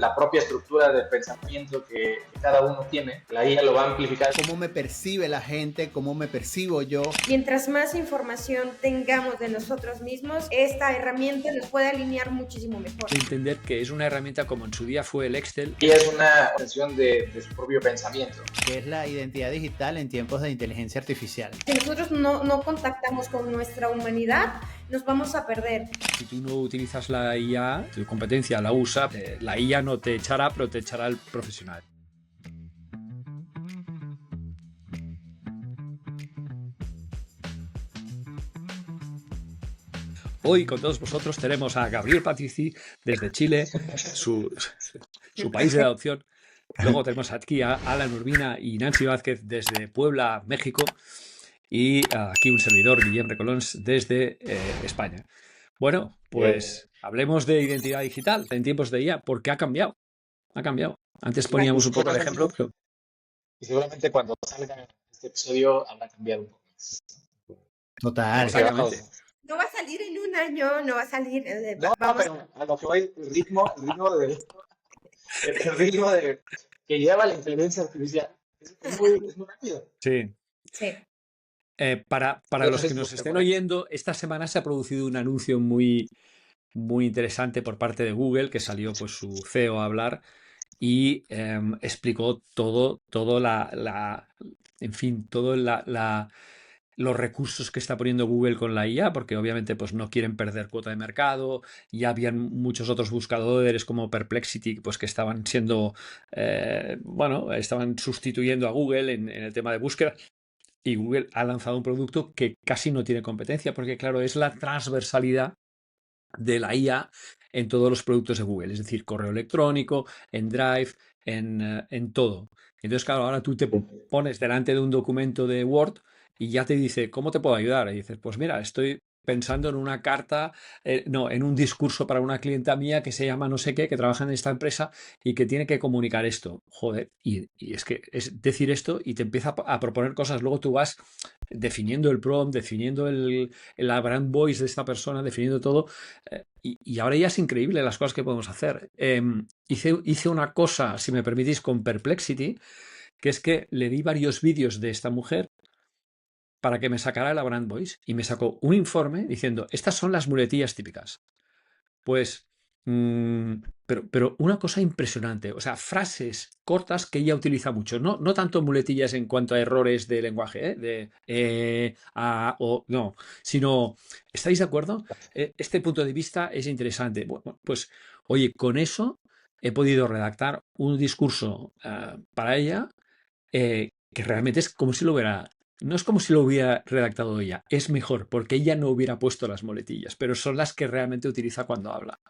la propia estructura de pensamiento que cada uno tiene, la IA lo va a amplificar. Cómo me percibe la gente, cómo me percibo yo. Mientras más información tengamos de nosotros mismos, esta herramienta nos puede alinear muchísimo mejor. Entender que es una herramienta como en su día fue el Excel. Y es una extensión de su propio pensamiento. Que es la identidad digital en tiempos de inteligencia artificial. Si nosotros no contactamos con nuestra humanidad, nos vamos a perder. Si tú no utilizas la IA, tu competencia la usa, la IA no te echará, pero te echará el profesional. Hoy con todos vosotros tenemos a Gabriel Patrici desde Chile, su país de adopción. Luego tenemos aquí a Alan Urbina y Nancy Vázquez desde Puebla, México. Y aquí un servidor, Guillem Recolons, desde España. Bueno, pues hablemos de identidad digital en tiempos de IA, porque ha cambiado. Ha cambiado. Antes poníamos un poco de ejemplo. Pero... Y seguramente cuando salga este episodio habrá cambiado un poco más. Total. No va a salir en un año, no va a salir. No, pero a lo que va el ritmo de que lleva la inteligencia artificial es muy rápido. Sí. Sí. Para los que nos estén oyendo, esta semana se ha producido un anuncio muy, muy interesante por parte de Google, que salió pues su CEO a hablar y explicó todo en fin, todo los recursos que está poniendo Google con la IA, porque obviamente pues no quieren perder cuota de mercado. Ya habían muchos otros buscadores como Perplexity pues que estaban siendo estaban sustituyendo a Google en el tema de búsqueda, y Google ha lanzado un producto que casi no tiene competencia, porque claro, es la transversalidad de la IA en todos los productos de Google, es decir, correo electrónico, en Drive, en todo. Entonces, claro, ahora tú te pones delante de un documento de Word y ya te dice, ¿cómo te puedo ayudar? Y dices, pues mira, estoy pensando en una carta, en un discurso para una clienta mía que se llama no sé qué, que trabaja en esta empresa y que tiene que comunicar esto. Joder, y es que es decir esto y te empieza a proponer cosas. Luego tú vas definiendo el prompt, definiendo la brand voice de esta persona, definiendo todo. Y ahora ya es increíble las cosas que podemos hacer. Hice una cosa, si me permitís, con Perplexity, que es que le di varios vídeos de esta mujer para que me sacara la brand voice y me sacó un informe diciendo, estas son las muletillas típicas. Pues, pero una cosa impresionante, o sea, frases cortas que ella utiliza mucho, no tanto muletillas en cuanto a errores de lenguaje, no, sino, ¿estáis de acuerdo? Este punto de vista es interesante. Bueno, pues, oye, con eso he podido redactar un discurso para ella que realmente es como si lo hubiera... No es como si lo hubiera redactado ella, es mejor, porque ella no hubiera puesto las muletillas, pero son las que realmente utiliza cuando habla,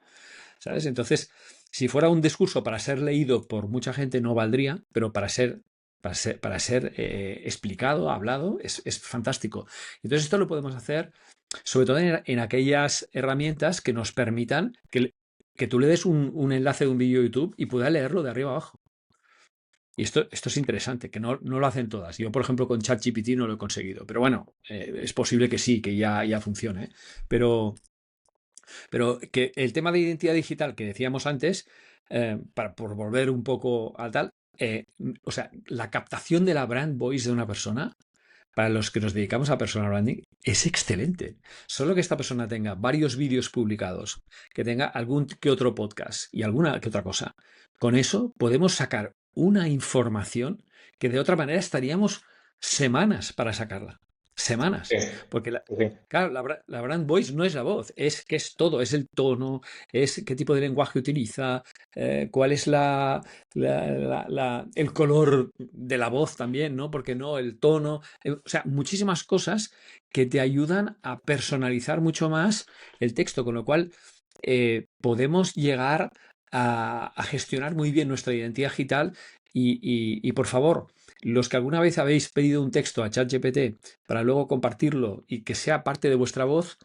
¿sabes? Entonces, si fuera un discurso para ser leído por mucha gente no valdría, pero para ser explicado, hablado, es fantástico. Entonces, esto lo podemos hacer sobre todo en aquellas herramientas que nos permitan que tú le des un enlace de un vídeo de YouTube y pueda leerlo de arriba abajo. Y esto es interesante, que no lo hacen todas. Yo, por ejemplo, con ChatGPT no lo he conseguido. Pero bueno, es posible que sí, que ya funcione. Pero que el tema de identidad digital que decíamos antes, por volver un poco al tal, o sea, la captación de la brand voice de una persona, para los que nos dedicamos a personal branding, es excelente. Solo que esta persona tenga varios vídeos publicados, que tenga algún que otro podcast y alguna que otra cosa. Con eso podemos sacar una información que de otra manera estaríamos semanas para sacarla. Semanas. Sí, Porque, sí. claro, la brand voice no es la voz, es que es todo, es el tono, es qué tipo de lenguaje utiliza, cuál es el color de la voz también, ¿no? Porque no, el tono, o sea, muchísimas cosas que te ayudan a personalizar mucho más el texto, con lo cual podemos llegar a gestionar muy bien nuestra identidad digital y por favor, los que alguna vez habéis pedido un texto a ChatGPT para luego compartirlo y que sea parte de vuestra voz,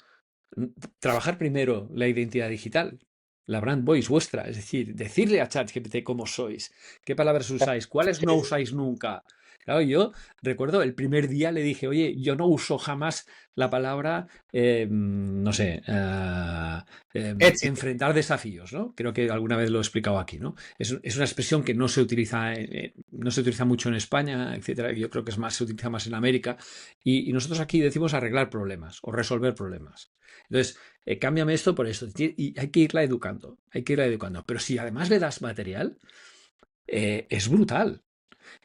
trabajar primero la identidad digital, la brand voice vuestra, es decir, decirle a ChatGPT cómo sois, qué palabras usáis, cuáles no usáis nunca. Claro, yo recuerdo el primer día le dije, oye, yo no uso jamás la palabra, no sé, Éxito. enfrentar desafíos, ¿no? Creo que alguna vez lo he explicado aquí, ¿no? Es una expresión que no se utiliza, no se utiliza mucho en España, etcétera. Yo creo que se utiliza más en América. Y nosotros aquí decimos arreglar problemas o resolver problemas. Entonces, cámbiame esto por esto. Y hay que irla educando, hay que irla educando. Pero si además le das material, es brutal.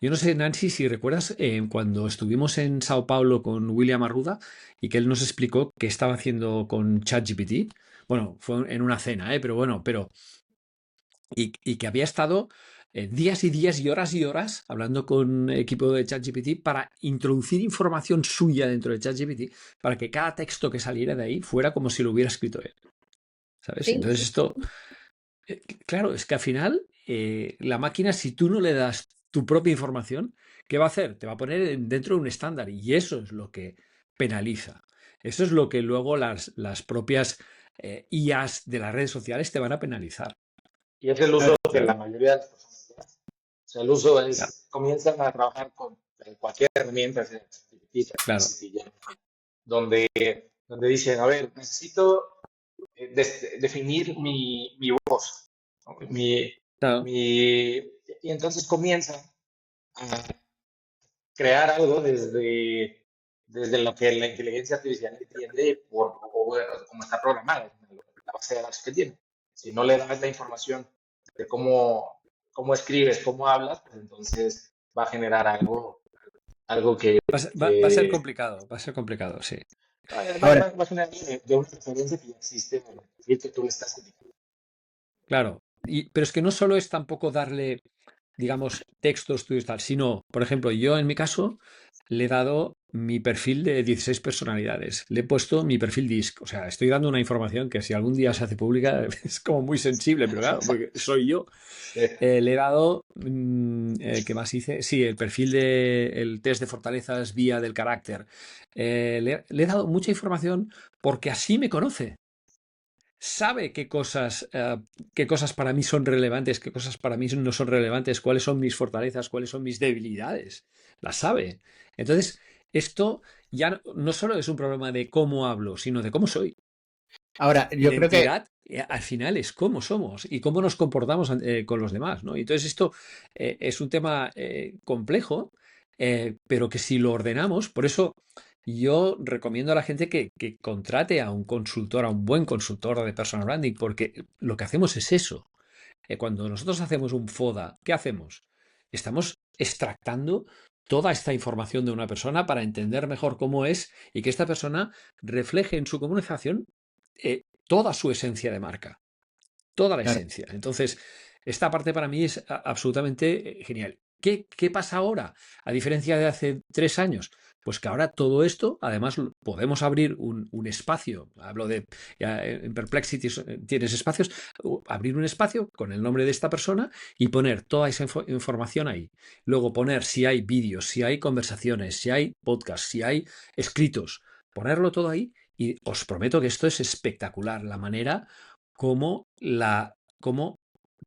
Yo no sé, Nancy, si recuerdas cuando estuvimos en Sao Paulo con William Arruda y que él nos explicó qué estaba haciendo con ChatGPT. Bueno, fue en una cena, pero bueno, y que había estado días y días y horas hablando con el equipo de ChatGPT para introducir información suya dentro de ChatGPT para que cada texto que saliera de ahí fuera como si lo hubiera escrito él. ¿Sabes? Sí, Entonces esto, claro, es que al final la máquina, si tú no le das tu propia información, ¿qué va a hacer? Te va a poner dentro de un estándar y eso es lo que penaliza. Eso es lo que luego las propias IAs de las redes sociales te van a penalizar. Y es el uso que la mayoría de las personas ya hacen. O sea, el uso Claro, es, comienzan a trabajar con cualquier herramienta, sea ChatGPT, claro, donde, donde dicen, a ver, necesito definir mi voz, ¿no? claro. Y entonces comienzan a crear algo desde lo que la inteligencia artificial entiende bueno, cómo está programada, la base de datos que tiene. Si no le das la información de cómo escribes, cómo hablas, pues entonces va a generar algo Va a ser que complicado, va a ser complicado, sí. Ahora, va a generar de una referencia que ya existe en el perfil que tú le estás indicando. Claro. Pero es que no solo es tampoco darle, digamos, textos tuyos tal, sino, por ejemplo, yo en mi caso le he dado mi perfil de 16 personalidades. Le he puesto mi perfil DISC. O sea, estoy dando una información que si algún día se hace pública es como muy sensible, pero claro, porque soy yo. Sí. Le he dado, ¿qué más hice? Sí, el perfil el test de fortalezas vía del carácter. Le he dado mucha información porque así me conoce. Sabe qué cosas para mí son relevantes, qué cosas para mí no son relevantes, cuáles son mis fortalezas, cuáles son mis debilidades. Las sabe. Entonces, esto ya no solo es un problema de cómo hablo, sino de cómo soy. ahora, yo creo que Identidad, al final, es cómo somos y cómo nos comportamos con los demás, ¿no? Y entonces, esto es un tema complejo, pero que si lo ordenamos, por eso yo recomiendo a la gente que contrate a un consultor, a un buen consultor de personal branding, porque lo que hacemos es eso. Cuando nosotros hacemos un FODA, ¿qué hacemos? Estamos extractando toda esta información de una persona para entender mejor cómo es y que esta persona refleje en su comunicación toda su esencia de marca, toda la claro, esencia. Entonces, esta parte para mí es absolutamente genial. ¿Qué pasa ahora? A diferencia de hace 3 años, pues que ahora todo esto, además, podemos abrir un espacio. Hablo de, ya en Perplexity tienes espacios, abrir un espacio con el nombre de esta persona y poner toda esa información ahí. Luego poner si hay vídeos, si hay conversaciones, si hay podcasts, si hay escritos, ponerlo todo ahí y os prometo que esto es espectacular, la manera cómo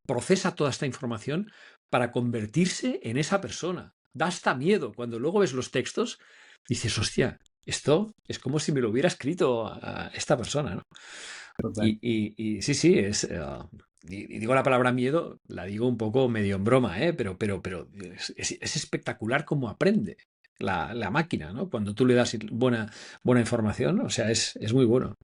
procesa toda esta información para convertirse en esa persona. Da hasta miedo. Cuando luego ves los textos, dices, hostia, esto es como si me lo hubiera escrito a esta persona, ¿no? total. Y sí, sí, y digo la palabra miedo, la digo un poco medio en broma, ¿eh? Pero es espectacular cómo aprende la máquina, ¿no? Cuando tú le das buena información, o sea, es muy bueno.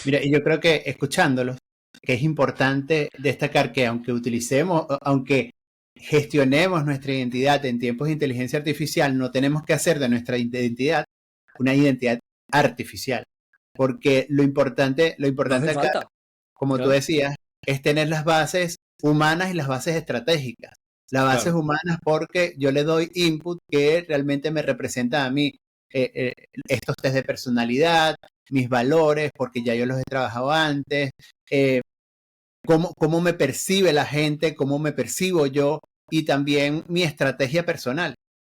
Mira, y yo creo que escuchándolos, que es importante destacar que aunque gestionemos nuestra identidad en tiempos de inteligencia artificial, no tenemos que hacer de nuestra identidad una identidad artificial. Porque lo No hace importante acá, falta, como tú claro, decías, es tener las bases humanas y las bases estratégicas. Las bases claro, humanas porque yo le doy input que realmente me representa a mí estos test de personalidad, mis valores, porque ya yo los he trabajado antes, eh, cómo me percibe la gente, cómo me percibo yo y también mi estrategia personal.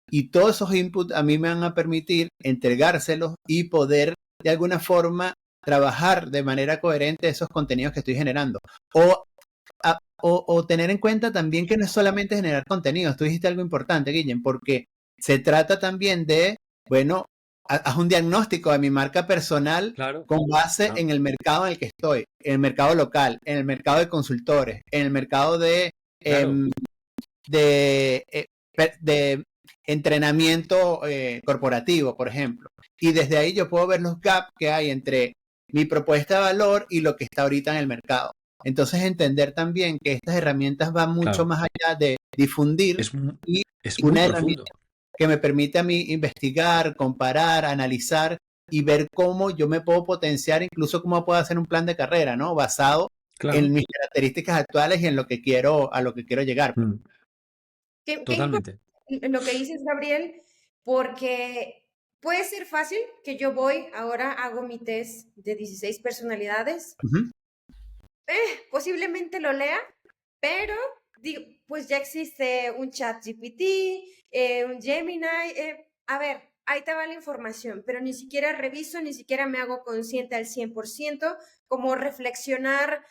Y todos esos inputs a mí me van a permitir entregárselos y poder de alguna forma trabajar de manera coherente esos contenidos que estoy generando. O tener en cuenta también que no es solamente generar contenidos. Tú dijiste algo importante, Guillem, porque Se trata también de, bueno, haz un diagnóstico de mi marca personal Claro, con base claro, en el mercado en el que estoy, en el mercado local, en el mercado de consultores, en el mercado claro. em, de, de entrenamiento corporativo, por ejemplo. Y desde ahí yo puedo ver los gaps que hay entre mi propuesta de valor y lo que está ahorita en el mercado. Entonces entender también que estas herramientas van mucho Claro, más allá de difundir es, mu- y es muy una herramienta profundo. que me permite a mí investigar, comparar, analizar y ver cómo yo me puedo potenciar, incluso cómo puedo hacer un plan de carrera, ¿no? Basado Claro, en mis características actuales y en lo que quiero, a lo que quiero llegar. mm, Qué totalmente. importante lo que dices, Gabriel, porque puede ser fácil que yo voy, ahora hago mi test de 16 personalidades, Ujú. posiblemente lo lea, pero digo, pues ya existe un chat GPT, un Gemini, a ver, ahí te va la información, pero ni siquiera reviso, ni siquiera me hago consciente al 100%, como reflexionar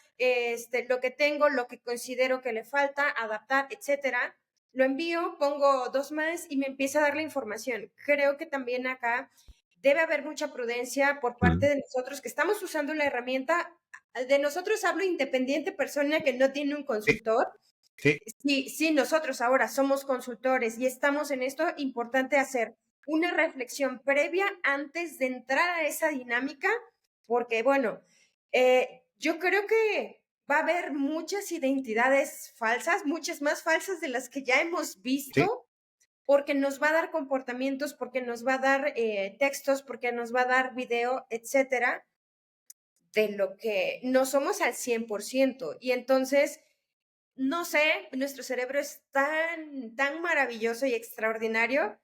lo que tengo, lo que considero que le falta, adaptar, etcétera. Lo envío, pongo dos más y me empieza a dar la información. Creo que también acá debe haber mucha prudencia por parte Mm, de nosotros que estamos usando la herramienta. De nosotros hablo independiente persona que no tiene un Sí, consultor. sí, Si nosotros ahora somos consultores y estamos en esto, importante hacer una reflexión previa antes de entrar a esa dinámica, porque bueno, yo creo que va a haber muchas identidades falsas, muchas más falsas de las que ya hemos sí. visto, porque nos va a dar comportamientos, porque nos va a dar textos, porque nos va a dar video, etcétera, de lo que no somos al 100%. Y entonces, no sé, nuestro cerebro es tan maravilloso y extraordinario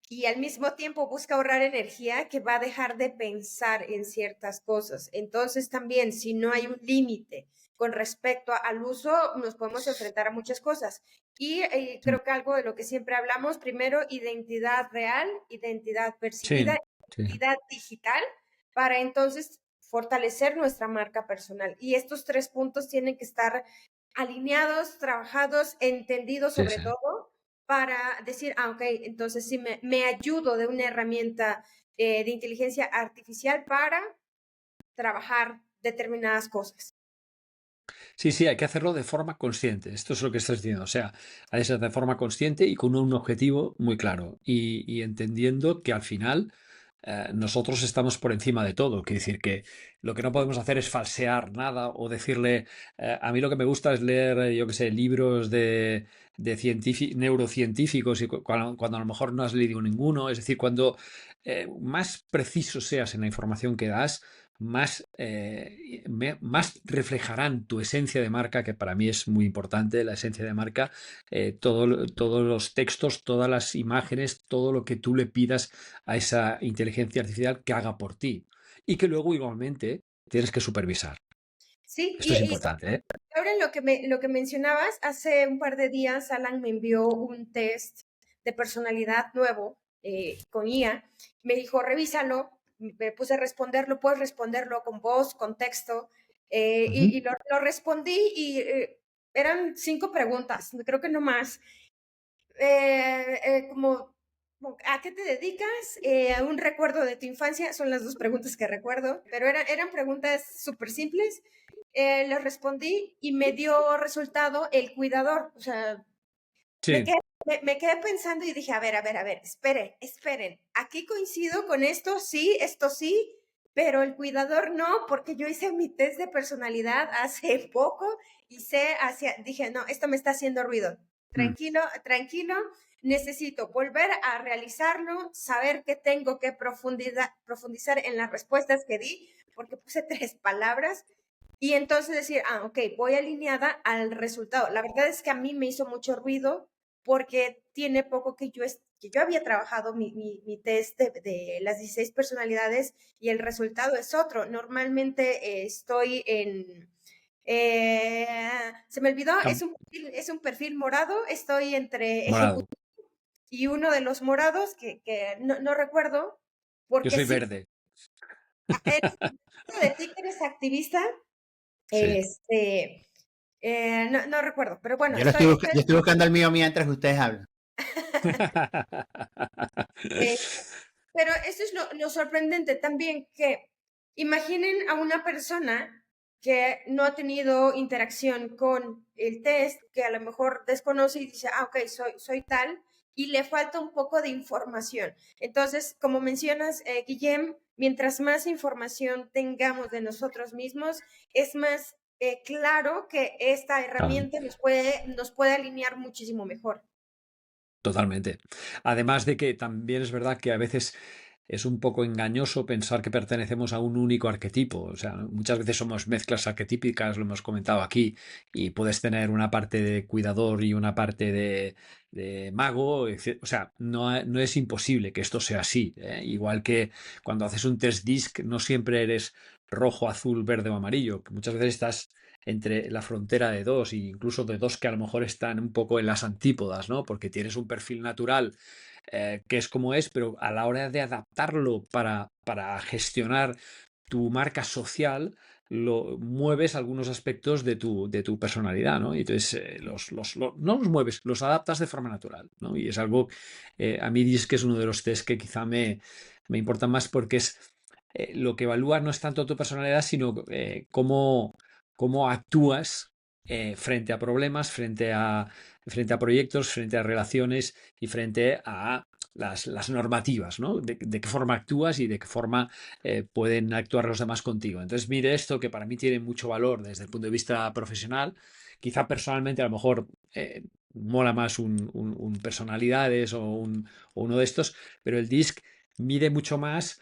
y al mismo tiempo busca ahorrar energía que va a dejar de pensar en ciertas cosas. Entonces también, si no hay un límite con respecto al uso, nos podemos enfrentar a muchas cosas. Y creo que algo de lo que siempre hablamos, primero, identidad real, identidad percibida, sí, sí, identidad digital, para entonces fortalecer nuestra marca personal. Y estos tres puntos tienen que estar alineados, trabajados, entendidos sí, sobre sí. todo, para decir, ok, entonces sí me ayudo de una herramienta de inteligencia artificial para trabajar determinadas cosas. Sí, sí, hay que hacerlo de forma consciente. Esto es lo que estás diciendo. O sea, hay que ser de forma consciente y con un objetivo muy claro. Y entendiendo que al final nosotros estamos por encima de todo. Quiere decir que lo que no podemos hacer es falsear nada o decirle, a mí lo que me gusta es leer, yo qué sé, libros de neurocientíficos y cuando a lo mejor no has leído ninguno. Es decir, cuando más preciso seas en la información que das, más reflejarán tu esencia de marca, que para mí es muy importante, la esencia de marca, todos los textos, todas las imágenes, todo lo que tú le pidas a esa inteligencia artificial que haga por ti. Y que luego igualmente tienes que supervisar. Sí, Esto es importante, ¿eh? ahora lo que mencionabas, hace un par de días Alan me envió un test de personalidad nuevo con IA, me dijo, revísalo, me puse a responderlo, puedes responderlo con voz, con texto, Ujú. y lo respondí y eran 5 preguntas, creo que no más. Como, ¿a qué te dedicas? ¿Un recuerdo de tu infancia? Son las dos preguntas que recuerdo, pero eran preguntas súper simples. Les respondí y me dio resultado el cuidador. O sea, me Sí, quedé, me quedé pensando y dije, a ver, esperen. Aquí coincido con esto sí, pero el cuidador no, porque yo hice mi test de personalidad hace poco y dije, no, esto me está haciendo ruido. Mm. Tranquilo, necesito volver a realizarlo, saber que tengo que profundizar en las respuestas que di, porque puse 3 palabras y entonces decir, ok, voy alineada al resultado. La verdad es que a mí me hizo mucho ruido porque tiene poco que yo había trabajado mi test de las 16 personalidades y el resultado es otro. Normalmente estoy en... se me olvidó, cam- es un perfil morado, estoy entre morado. ejecutivo y uno de los morados que no recuerdo, Yo porque soy sí, verde. de ti que eres activista, Sí. no recuerdo, pero bueno, Yo estoy buscando el mío mientras ustedes hablan. Eh, pero eso es lo sorprendente también, que imaginen a una persona que no ha tenido interacción con el test, que a lo mejor desconoce y dice, ah, ok, soy tal, y le falta un poco de información. Entonces, como mencionas, Guillem, mientras más información tengamos de nosotros mismos, es más claro que esta Claro. herramienta nos puede alinear muchísimo mejor. Totalmente. Además de que también es verdad que a veces es un poco engañoso pensar que pertenecemos a un único arquetipo. O sea, muchas veces somos mezclas arquetípicas, lo hemos comentado aquí, y puedes tener una parte de cuidador y una parte de mago. O sea, no es imposible que esto sea así. Igual que cuando haces un test disc, no siempre eres rojo, azul, verde o amarillo, que muchas veces estás entre la frontera de dos, e incluso de dos que a lo mejor están un poco en las antípodas, ¿no? Porque tienes un perfil natural que es como es, pero a la hora de adaptarlo para gestionar tu marca social, lo mueves algunos aspectos de tu personalidad, ¿no? Y entonces no los mueves, los adaptas de forma natural, ¿no? Y es algo, a mí es que es uno de los test que quizá me importa más porque es lo que evalúa no es tanto tu personalidad, sino cómo actúas frente a problemas, frente a proyectos, frente a relaciones y frente a las normativas, ¿no? De qué forma actúas y de qué forma pueden actuar los demás contigo. Entonces, mire esto que para mí tiene mucho valor desde el punto de vista profesional. Quizá personalmente a lo mejor mola más un personalidades o uno de estos, pero el DISC mide mucho más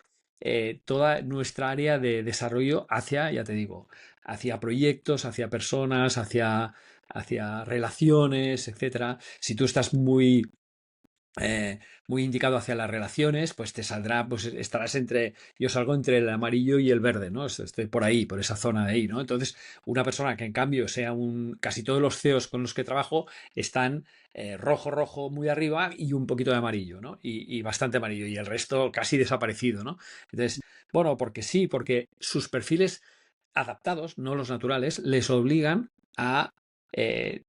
toda nuestra área de desarrollo hacia, ya te digo, hacia proyectos, hacia personas, hacia relaciones, etcétera. Si tú estás eh, muy indicado hacia las relaciones, pues te saldrá, pues estarás yo salgo entre el amarillo y el verde, ¿no? Estoy por ahí, por esa zona de ahí, ¿no? Entonces, una persona que en cambio casi todos los CEOs con los que trabajo están rojo, rojo muy arriba y un poquito de amarillo, ¿no? Y bastante amarillo y el resto casi desaparecido, ¿no? Entonces, bueno, porque sí, porque sus perfiles adaptados, no los naturales, les obligan a eh,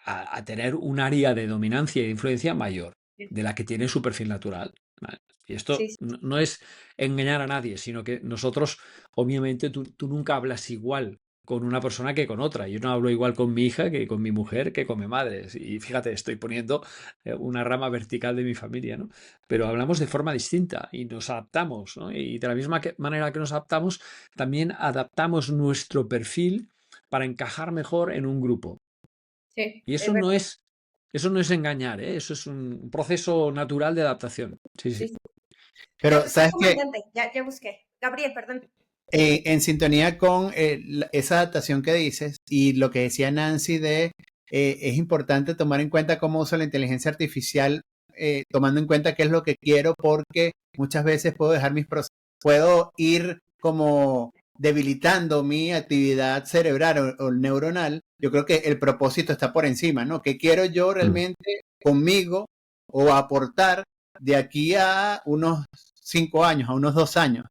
a tener un área de dominancia e influencia mayor de la que tiene su perfil natural. ¿Vale? Y esto Sí, sí, no es engañar a nadie, sino que nosotros, obviamente, tú nunca hablas igual con una persona que con otra. Yo no hablo igual con mi hija que con mi mujer, que con mi madre. Y fíjate, estoy poniendo una rama vertical de mi familia, ¿no? Pero hablamos de forma distinta y nos adaptamos, ¿no? Y de la misma manera que nos adaptamos, también adaptamos nuestro perfil para encajar mejor en un grupo. sí, Y es verdad. eso no es engañar, ¿eh? Eso es un proceso natural de adaptación. Sí, sí. Sí, sí. Pero, Sí, ¿sabes qué? comandante, ya busqué. Gabriel, perdón. En sintonía con esa adaptación que dices y lo que decía Nancy es importante tomar en cuenta cómo uso la inteligencia artificial, tomando en cuenta qué es lo que quiero, porque muchas veces puedo dejar mis procesos, puedo ir como debilitando mi actividad cerebral o neuronal. Yo creo que el propósito está por encima, ¿no? ¿Qué quiero yo Mm. realmente conmigo o aportar de aquí a unos 5 años, a unos 2 años?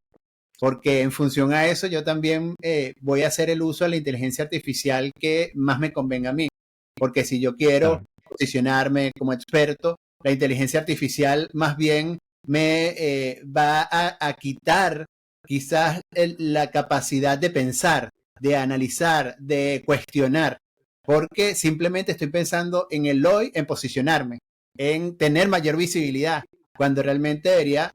Porque en función a eso yo también voy a hacer el uso de la inteligencia artificial que más me convenga a mí. Porque si yo quiero Claro, posicionarme como experto, la inteligencia artificial más bien me va a quitar quizás la capacidad de pensar, de analizar, de cuestionar, porque simplemente estoy pensando en el hoy, en posicionarme, en tener mayor visibilidad, cuando realmente debería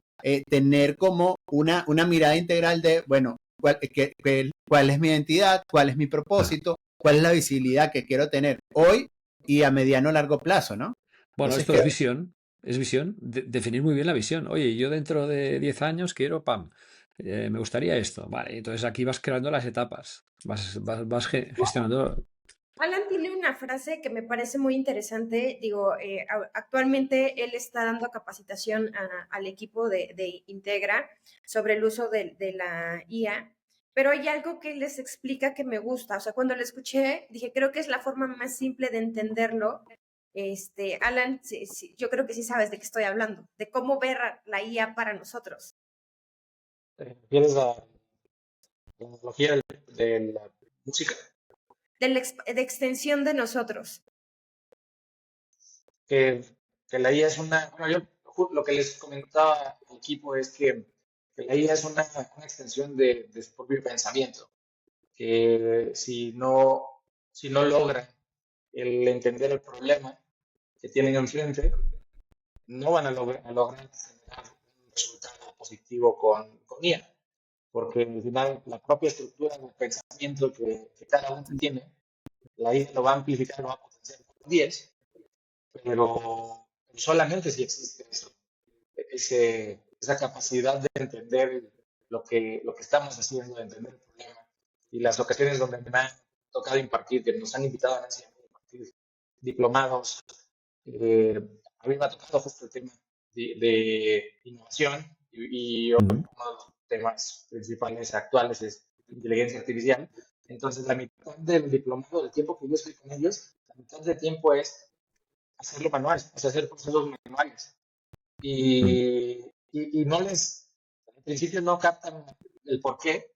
tener como una mirada integral de, bueno, cuál es mi identidad, cuál es mi claro. propósito, cuál es la visibilidad que quiero tener hoy y a mediano o largo plazo, ¿no? Bueno, Entonces, esto es visión, definir muy bien la visión. Oye, yo dentro de 10 años quiero, pam, me gustaría esto. Vale, entonces aquí vas creando las etapas, vas gestionando. Alan tiene una frase que me parece muy interesante. Digo, actualmente él está dando capacitación al equipo de Integra sobre el uso de la IA, pero hay algo que les explica que me gusta. O sea, cuando lo escuché, dije, creo que es la forma más simple de entenderlo. Alan, yo creo que sí sabes de qué estoy hablando, de cómo ver la IA para nosotros, ¿Refieres a la analogía de la música? de extensión de nosotros. Que que la IA es lo que les comentaba al equipo es que la IA es una extensión de su propio pensamiento, que si no logra el entender el problema que tienen enfrente, no van a lograr generar un resultado positivo con IA, porque al final la propia estructura del pensamiento que cada uno tiene, la IA lo va a amplificar, lo va a potenciar por 10, pero solamente si existe eso, esa capacidad de entender lo que estamos haciendo, de entender el problema. Y las ocasiones donde me ha tocado impartir, que nos han invitado a Nancy a impartir diplomados, a mí me ha tocado justo el tema de innovación y uno de los temas principales actuales es inteligencia artificial. Entonces, la mitad del diplomado, del tiempo que yo estoy con ellos, la mitad del tiempo es hacerlo manual, o sea, hacer procesos manuales. Y no al principio no captan el por qué,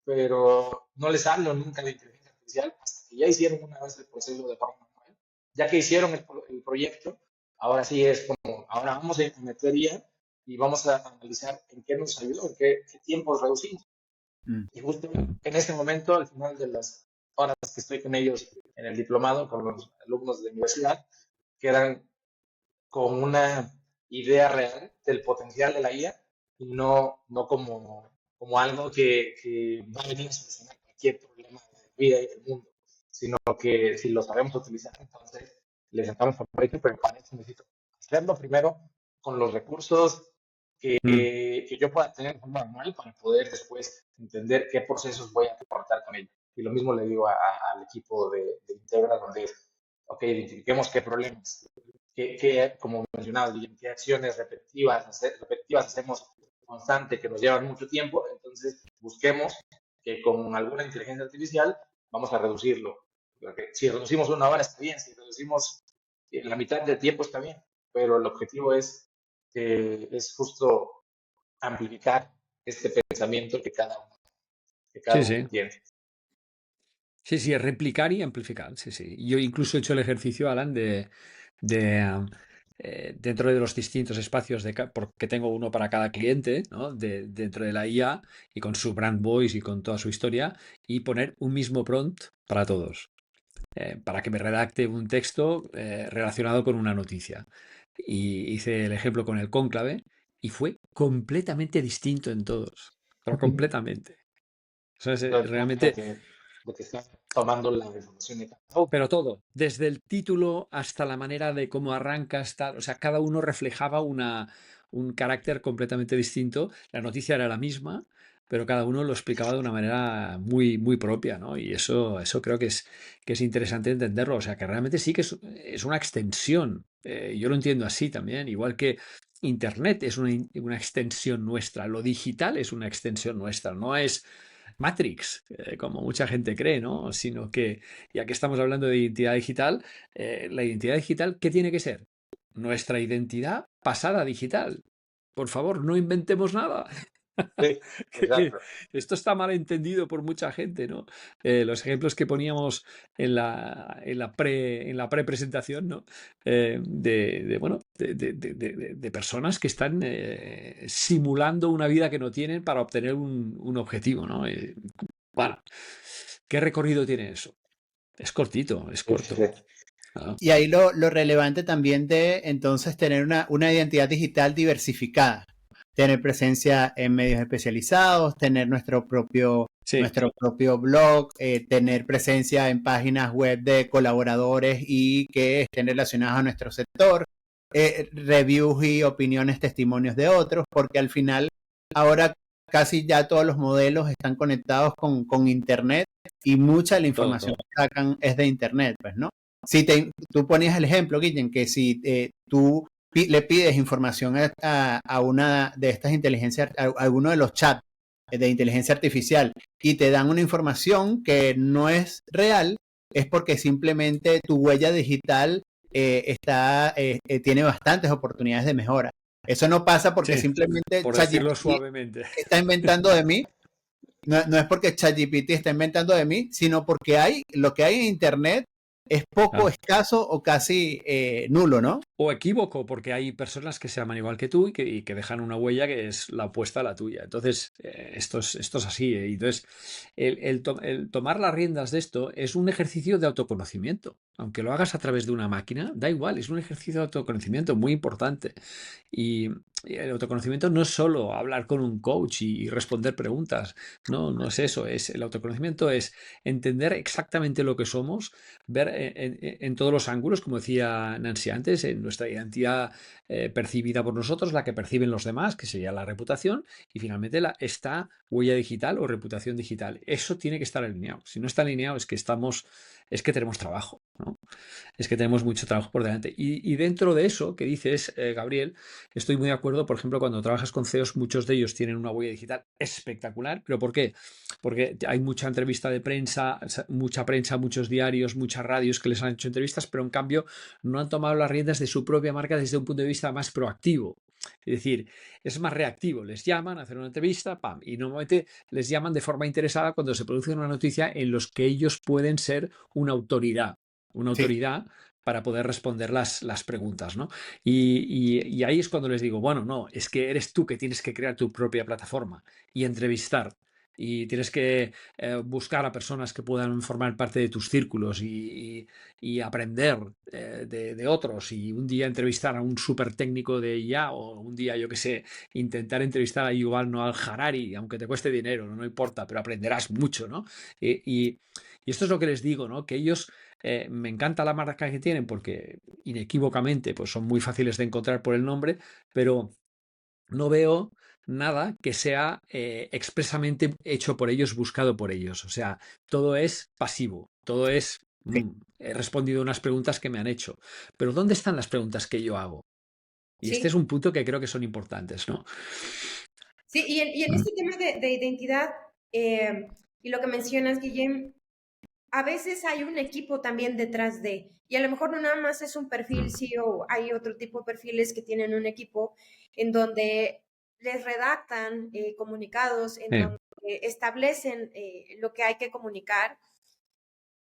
pero no les hablo nunca de inteligencia artificial hasta que ya hicieron una vez el proceso de forma manual. Ya que hicieron el proyecto, ahora sí es como, ahora vamos a meter IA y vamos a analizar en qué nos ayudó, en qué tiempos reducimos. Y justo en este momento, al final de las horas que estoy con ellos en el diplomado, con los alumnos de universidad, quedan con una idea real del potencial de la IA y no como algo que va a venir a solucionar cualquier problema de la vida y del mundo, sino que si lo sabemos utilizar, entonces le sacamos provecho, pero para eso necesito hacerlo primero con los recursos que yo pueda tener de forma manual para poder después entender qué procesos voy a aportar con ello. Y lo mismo le digo al equipo de Integra, donde es, ok, identifiquemos qué problemas, como mencionaba, qué acciones repetitivas hacemos constante que nos llevan mucho tiempo, entonces busquemos que con alguna inteligencia artificial vamos a reducirlo. Porque si reducimos una hora está bien, si reducimos la mitad del tiempo está bien, pero el objetivo es justo amplificar este pensamiento que cada Sí, uno sí. tiene. Sí, sí, es replicar y amplificar. Sí, sí. Yo incluso he hecho el ejercicio, Alan, dentro de los distintos espacios porque tengo uno para cada cliente, ¿no? Dentro de la IA y con su brand voice y con toda su historia, y poner un mismo prompt para todos, para que me redacte un texto relacionado con una noticia. Y hice el ejemplo con el cónclave y fue completamente distinto en todos, pero completamente. O sea, realmente. De que está tomando la información de cada uno. Pero todo, desde el título hasta la manera de cómo arranca, o sea, cada uno reflejaba un carácter completamente distinto. La noticia era la misma, pero cada uno lo explicaba de una manera muy, muy propia, ¿no? Y eso creo que es interesante entenderlo. O sea, que realmente sí que es una extensión. Yo lo entiendo así también, igual que Internet es una extensión nuestra, lo digital es una extensión nuestra, no es Matrix, como mucha gente cree, ¿no? Sino que, ya que estamos hablando de identidad digital, la identidad digital, ¿qué tiene que ser? Nuestra identidad pasada digital. Por favor, no inventemos nada. Sí, Que exacto. esto está mal entendido por mucha gente, ¿no? Los ejemplos que poníamos en la pre-presentación, ¿no? Bueno, de personas que están simulando una vida que no tienen para obtener un objetivo, ¿no? Bueno, ¿qué recorrido tiene eso? Es cortito, es Sí, sí, corto. sí. ¿No? Y ahí lo relevante también de entonces tener una identidad digital diversificada, tener presencia en medios especializados, tener Sí, nuestro propio blog, tener presencia en páginas web de colaboradores y que estén relacionadas a nuestro sector, reviews y opiniones, testimonios de otros, porque al final ahora casi ya todos los modelos están conectados con Internet y mucha de la información todo. que sacan es de Internet, pues, ¿no? Si tú ponías el ejemplo, Guillen, que si tú le pides información a una de estas inteligencias, a alguno de los chats de inteligencia artificial y te dan una información que no es real, es porque simplemente tu huella digital tiene bastantes oportunidades de mejora. Eso no pasa porque Sí, simplemente por decirlo ChatGPT suavemente. está inventando de mí. No es porque ChatGPT está inventando de mí, sino porque lo que hay en Internet es poco Claro. escaso o casi nulo, ¿no? o equívoco, porque hay personas que se llaman igual que tú y que dejan una huella que es la opuesta a la tuya. Entonces, esto es así. Y entonces, el tomar las riendas de esto es un ejercicio de autoconocimiento. Aunque lo hagas a través de una máquina, da igual, es un ejercicio de autoconocimiento muy importante. Y, y el autoconocimiento no es solo hablar con un coach y responder preguntas. No, no es eso. El autoconocimiento es entender exactamente lo que somos, ver en todos los ángulos, como decía Nancy antes, en nuestra identidad percibida por nosotros, la que perciben los demás, que sería la reputación, y finalmente esta huella digital o reputación digital. Eso tiene que estar alineado. Si no está alineado es que tenemos trabajo, ¿no? Es que tenemos mucho trabajo por delante. Y dentro de eso que dices, Gabriel, estoy muy de acuerdo. Por ejemplo, cuando trabajas con CEOs, muchos de ellos tienen una huella digital espectacular. ¿Pero por qué? Porque hay mucha entrevista de prensa, muchos diarios, muchas radios que les han hecho entrevistas, pero en cambio no han tomado las riendas de su propia marca desde un punto de vista más proactivo. Es decir, es más reactivo. Les llaman a hacer una entrevista, ¡pam! Y normalmente les llaman de forma interesada cuando se produce una noticia en los que ellos pueden ser una autoridad. Una Sí, autoridad para poder responder las preguntas, ¿no? Y ahí es cuando les digo, bueno, no, es que eres tú que tienes que crear tu propia plataforma y entrevistar. Y tienes que buscar a personas que puedan formar parte de tus círculos y aprender de otros. Y un día entrevistar a un súper técnico de IA o un día, yo qué sé, intentar entrevistar a Yuval Noah Harari, aunque te cueste dinero, no importa, pero aprenderás mucho, ¿no? Y esto es lo que les digo, ¿no? Que ellos me encanta la marca que tienen porque inequívocamente pues son muy fáciles de encontrar por el nombre, pero no veo nada que sea expresamente hecho por ellos, buscado por ellos. O sea, todo es pasivo, todo es sí, he respondido unas preguntas que me han hecho. Pero ¿dónde están las preguntas que yo hago? Y este es Sí, un punto que creo que son importantes, ¿no? sí, y en Mm. este tema de identidad, y lo que mencionas, Guillem, a veces hay un equipo también detrás de, y a lo mejor no nada más es un perfil Mm. CEO, hay otro tipo de perfiles que tienen un equipo en donde les redactan comunicados, en Eh, donde establecen lo que hay que comunicar.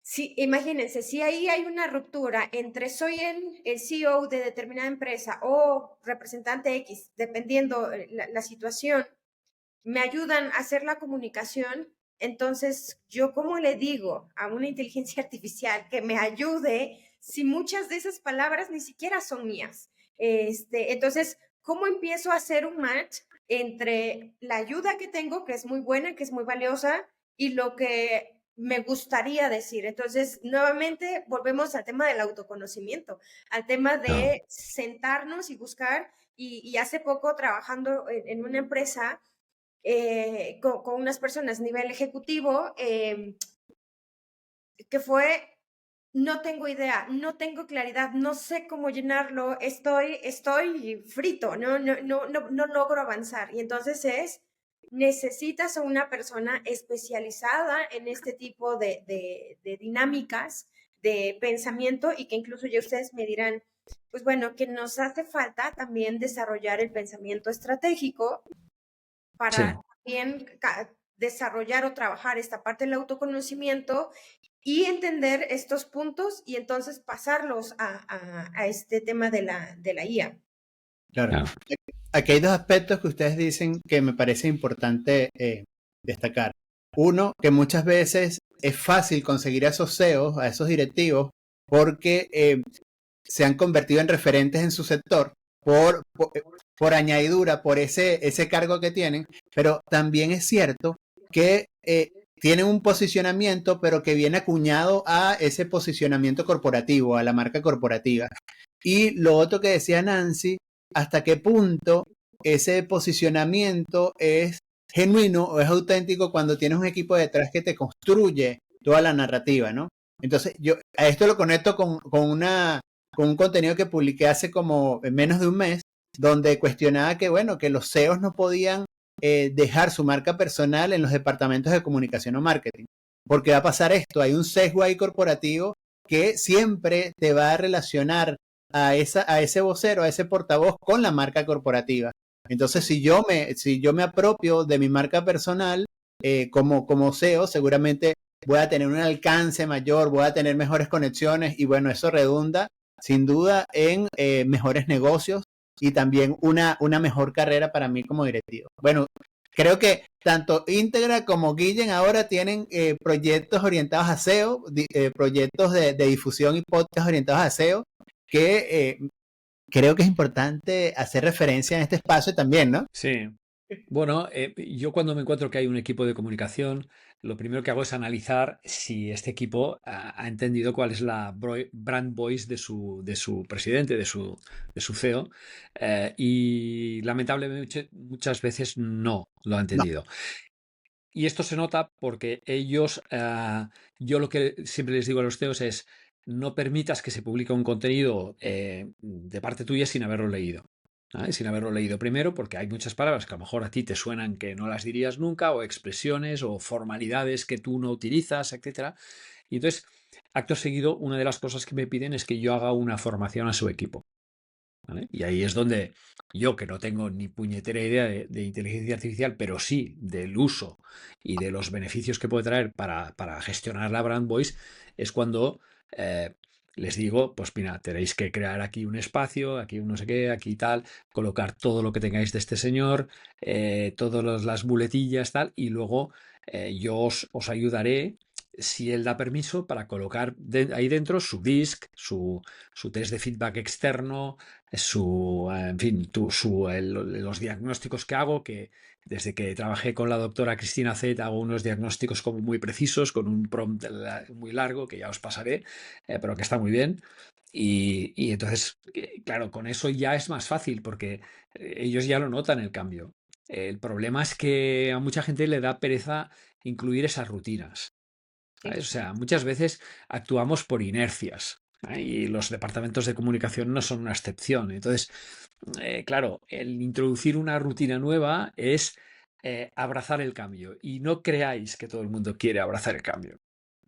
Sí, imagínense, si ahí hay una ruptura entre soy el CEO de determinada empresa o representante X, dependiendo la situación, me ayudan a hacer la comunicación, entonces yo cómo le digo a una inteligencia artificial que me ayude si muchas de esas palabras ni siquiera son mías. Entonces, ¿cómo empiezo a hacer un match entre la ayuda que tengo, que es muy buena, que es muy valiosa, y lo que me gustaría decir? Entonces, nuevamente volvemos al tema del autoconocimiento, al tema no. de sentarnos y buscar, y hace poco trabajando en una empresa, con unas personas a nivel ejecutivo, que fue, no tengo idea, no tengo claridad, no sé cómo llenarlo, estoy frito, no logro avanzar. Y entonces necesitas a una persona especializada en este tipo de dinámicas de pensamiento, y que incluso ya ustedes me dirán, pues bueno, que nos hace falta también desarrollar el pensamiento estratégico Sí. para también desarrollar o trabajar esta parte del autoconocimiento y entender estos puntos, y entonces pasarlos a este tema de la IA. claro. Claro. Aquí hay dos aspectos que ustedes dicen que me parece importante destacar. Uno, que muchas veces es fácil conseguir a esos CEOs, a esos directivos, porque se han convertido en referentes en su sector por añadidura, por ese cargo que tienen, pero también es cierto que tienen un posicionamiento, pero que viene acuñado a ese posicionamiento corporativo, a la marca corporativa. Y lo otro que decía Nancy, hasta qué punto ese posicionamiento es genuino o es auténtico cuando tienes un equipo detrás que te construye toda la narrativa, ¿no? Entonces, yo a esto lo conecto con un contenido que publiqué hace como menos de un mes, donde cuestionaba que, bueno, que los CEOs no podían dejar su marca personal en los departamentos de comunicación o marketing. Porque va a pasar esto, hay un sesgo ahí corporativo que siempre te va a relacionar a ese vocero, a ese portavoz con la marca corporativa. Entonces, si yo me apropio de mi marca personal como CEO, seguramente voy a tener un alcance mayor, voy a tener mejores conexiones y bueno, eso redunda sin duda, en mejores negocios y también una mejor carrera para mí como directivo. Bueno, creo que tanto Íntegra como Guillen ahora tienen proyectos orientados a SEO, proyectos de difusión y podcast orientados a SEO, que creo que es importante hacer referencia en este espacio también, ¿no? Sí. Bueno, yo cuando me encuentro que hay un equipo de comunicación, lo primero que hago es analizar si este equipo ha entendido cuál es la brand voice de su presidente, de su CEO, y lamentablemente muchas veces no lo ha No, entendido. Y esto se nota porque ellos, yo lo que siempre les digo a los CEOs es, no permitas que se publique un contenido de parte tuya sin haberlo leído. ¿Vale? Sin haberlo leído primero, porque hay muchas palabras que a lo mejor a ti te suenan que no las dirías nunca, o expresiones o formalidades que tú no utilizas, etcétera. Y entonces, acto seguido, una de las cosas que me piden es que yo haga una formación a su equipo. ¿Vale? Y ahí es donde yo, que no tengo ni puñetera idea de inteligencia artificial, pero sí del uso y de los beneficios que puede traer para gestionar la brand voice, es cuando eh, les digo, pues mira, tenéis que crear aquí un espacio, aquí un no sé qué, aquí tal, colocar todo lo que tengáis de este señor, todas las muletillas, tal, y luego yo os ayudaré, si él da permiso, para colocar ahí dentro su disc, su test de feedback externo, en fin, los diagnósticos que hago, que desde que trabajé con la doctora Cristina Z hago unos diagnósticos como muy precisos, con un prompt muy largo, que ya os pasaré, pero que está muy bien. Y entonces, claro, con eso ya es más fácil, porque ellos ya lo notan el cambio. El problema es que a mucha gente le da pereza incluir esas rutinas. ¿Sabes? O Sí. sea, muchas veces actuamos por inercias. Y los departamentos de comunicación no son una excepción. Entonces, claro, el introducir una rutina nueva es abrazar el cambio. Y no creáis que todo el mundo quiere abrazar el cambio.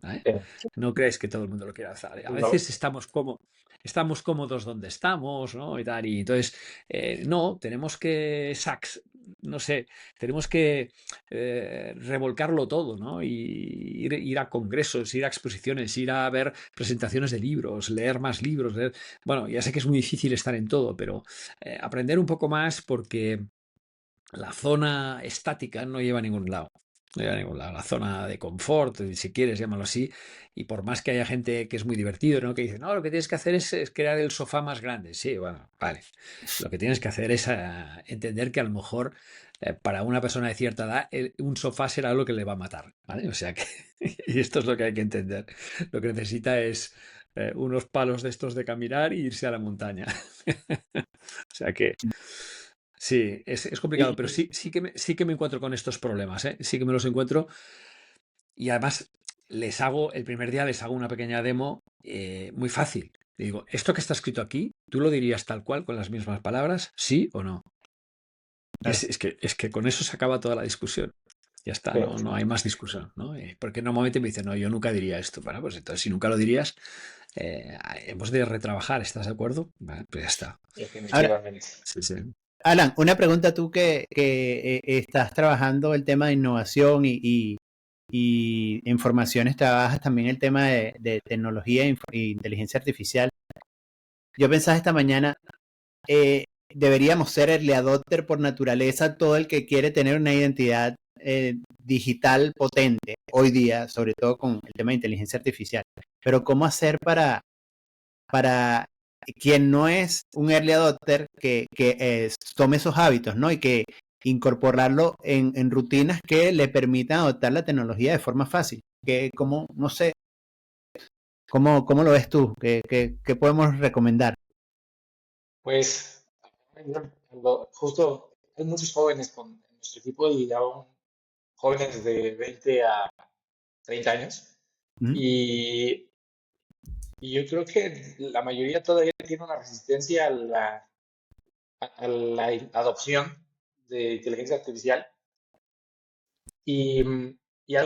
¿Vale? Eh, No creáis que todo el mundo lo quiere abrazar. A no, veces estamos cómodos donde estamos, ¿no? Y tal. Y entonces, no, tenemos que no sé, tenemos que revolcarlo todo, ¿no? Y ir a congresos, ir a exposiciones, ir a ver presentaciones de libros, leer más libros. Bueno, ya sé que es muy difícil estar en todo, pero aprender un poco más, porque la zona estática no lleva a ningún lado. No lleva a ningún lado. La zona de confort, si quieres, llámalo así. Y por más que haya gente que es muy divertido, ¿no? Que dice, no, lo que tienes que hacer es crear el sofá más grande. Sí, bueno, vale. Lo que tienes que hacer es entender que a lo mejor para una persona de cierta edad un sofá será lo que le va a matar. ¿Vale? O sea que, y esto es lo que hay que entender. Lo que necesita es unos palos de estos de caminar e irse a la montaña. O sea que sí, es complicado, pero y, sí que me encuentro con estos problemas, ¿eh? Sí que me los encuentro, y además el primer día les hago una pequeña demo muy fácil. Le digo, ¿esto que está escrito aquí, tú lo dirías tal cual, con las mismas palabras, sí o no? Y claro. es que con eso se acaba toda la discusión. Ya está, eh, no hay más discusión, ¿no? Porque normalmente me dicen, no, yo nunca diría esto. Bueno, pues entonces, si nunca lo dirías, hemos de retrabajar, ¿estás de acuerdo? Vale, pues ya está. Ahora, definitivamente. Sí, sí. Alan, una pregunta tú que estás trabajando el tema de innovación y en formaciones trabajas también el tema de tecnología e inteligencia artificial. Yo pensaba esta mañana, deberíamos ser early adopter por naturaleza, todo el que quiere tener una identidad digital potente hoy día, sobre todo con el tema de inteligencia artificial. Pero ¿cómo hacer para quien no es un early adopter que tome esos hábitos, ¿no? Y que incorporarlo en rutinas que le permitan adoptar la tecnología de forma fácil? Como, no sé, ¿cómo lo ves tú? ¿Qué podemos recomendar? Pues justo hay muchos jóvenes en nuestro equipo y aún jóvenes de 20 a 30 años. ¿Mm? Y, y yo creo que la mayoría todavía tiene una resistencia a la adopción de inteligencia artificial. Y, y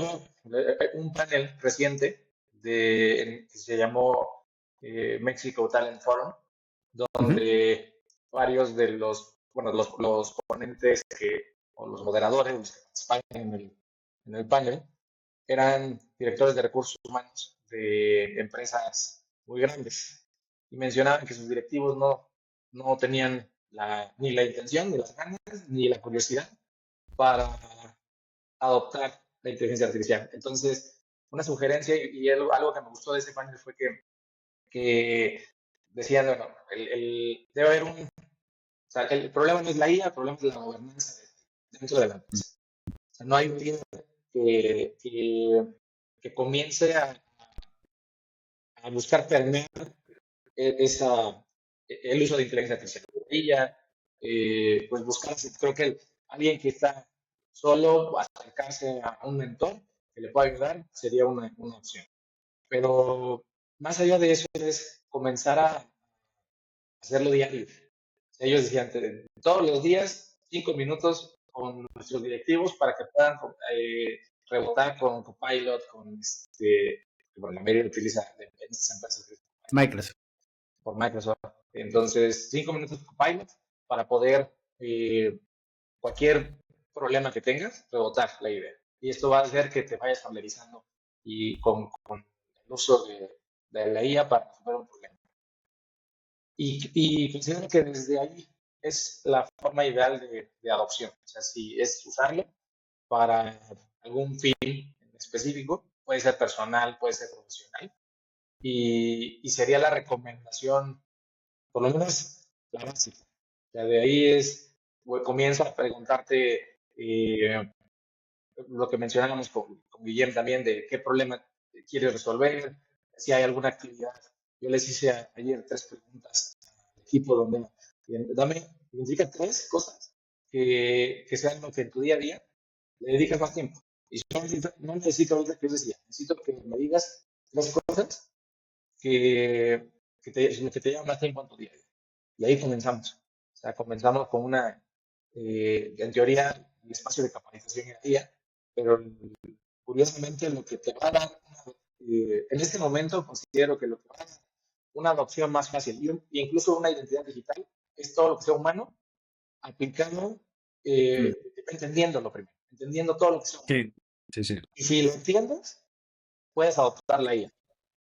un panel reciente que se llamó Mexico Talent Forum, Ujú. donde varios de los ponentes o los moderadores, los que participan en el panel, eran directores de recursos humanos de empresas muy grandes. y mencionaban que sus directivos no tenían ni la intención, ni las ganas, ni la curiosidad para adoptar la inteligencia artificial. Entonces, una sugerencia y algo que me gustó de ese panel fue que decían, bueno, debe haber o sea, el problema no es la IA, el problema es la gobernanza dentro de la empresa. O sea, no hay un líder que comience a buscar permear el uso de inteligencia artificial. Ella, pues buscar, creo que alguien que está solo, acercarse a un mentor que le pueda ayudar, sería una opción. Pero más allá de eso es comenzar a hacerlo diario. Ellos decían, todos los días, 5 minutos con nuestros directivos para que puedan rebotar con Copilot, bueno, la mayoría utiliza en estas empresas Microsoft. por Microsoft. Entonces, 5 minutos con Copilot para poder cualquier problema que tengas, rebotar la idea. Y esto va a hacer que te vayas familiarizando y con el uso de la IA para resolver un problema. Y considero que desde ahí es la forma ideal de adopción. O sea, si es usarlo para algún fin en específico, puede ser personal, puede ser profesional, y sería la recomendación, por lo menos la básica. O sea, de ahí comienza a preguntarte lo que mencionábamos con Guillem también, de qué problema quieres resolver, si hay alguna actividad. Yo les hice ayer 3 preguntas al equipo donde identifica 3 cosas que sean lo que en tu día a día le dedicas más tiempo. Y no necesito ahorita que yo decía, necesito que me digas 3 cosas que te llevan más tiempo en tu día a día. Y ahí comenzamos. O sea, comenzamos con en teoría, el espacio de capacitación en día, pero curiosamente lo que te va a dar, en este momento considero que lo que va a dar una adopción más fácil y incluso una identidad digital es todo lo que sea humano aplicado, entendiéndolo primero, entendiendo todo lo que sea humano. Sí. Y si lo entiendes, puedes adoptar la IA.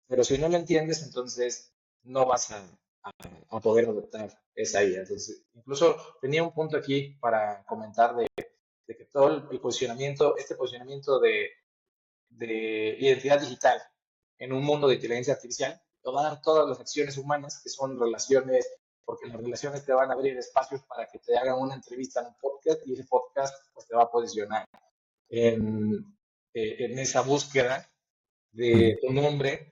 Pero si no lo entiendes, entonces no vas a poder adoptar esa IA. Entonces, incluso tenía un punto aquí para comentar de que todo el posicionamiento, este posicionamiento de identidad digital en un mundo de inteligencia artificial, te va a dar todas las acciones humanas que son relaciones, porque las relaciones te van a abrir espacios para que te hagan una entrevista en un podcast y ese podcast pues, te va a posicionar en esa búsqueda de tu nombre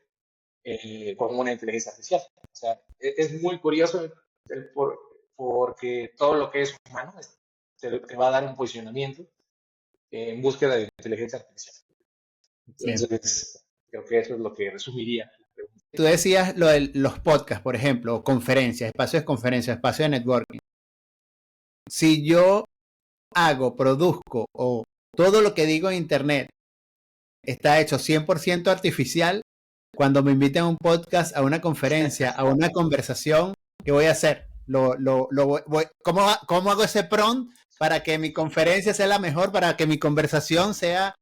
con una inteligencia artificial. O sea, es muy curioso porque todo lo que es humano te va a dar un posicionamiento en búsqueda de inteligencia artificial. Entonces, creo que eso es lo que resumiría la pregunta. Tú decías lo de los podcasts, por ejemplo, o conferencias, espacios de conferencias, espacios de networking. Si yo produzco o todo lo que digo en internet está hecho 100% artificial, cuando me inviten a un podcast, a una conferencia, a una conversación, ¿qué voy a hacer? ¿Cómo hago ese prompt para que mi conferencia sea la mejor, para que mi conversación sea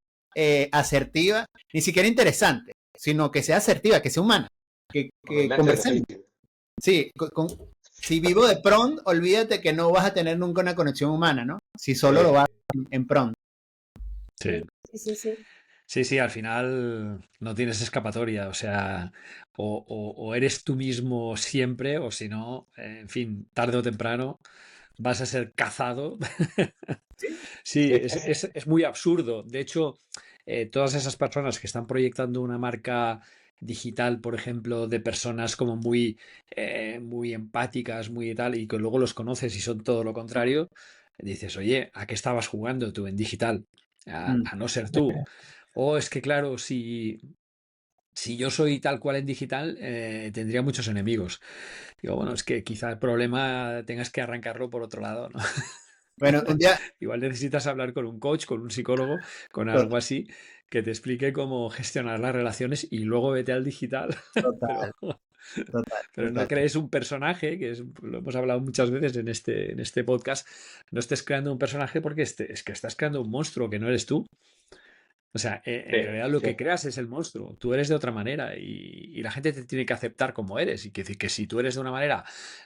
asertiva? Ni siquiera interesante, sino que sea asertiva, que sea humana, que conversemos. Sí, si vivo de prompt, olvídate que no vas a tener nunca una conexión humana, ¿no? Si solo lo vas en prompt. Sí, al final no tienes escapatoria, o sea, o eres tú mismo siempre, o si no, en fin, tarde o temprano vas a ser cazado. Sí, es muy absurdo. De hecho, todas esas personas que están proyectando una marca digital, por ejemplo, de personas como muy empáticas, muy tal, y que luego los conoces y son todo lo contrario, dices, oye, ¿a qué estabas jugando tú en digital? A no ser tú. O es que, claro, si yo soy tal cual en digital, tendría muchos enemigos. Digo, bueno, es que quizá el problema tengas que arrancarlo por otro lado, ¿no? Bueno, un día... Igual necesitas hablar con un coach, con un psicólogo, con algo así, que te explique cómo gestionar las relaciones y luego vete al digital. Total. Pero no crees un personaje, lo hemos hablado muchas veces en este podcast, no estés creando un personaje porque es que estás creando un monstruo que no eres tú. O sea, en Sí, realidad lo que sí. creas es el monstruo. Tú eres de otra manera y la gente te tiene que aceptar como eres. Y que decir que si tú eres de una manera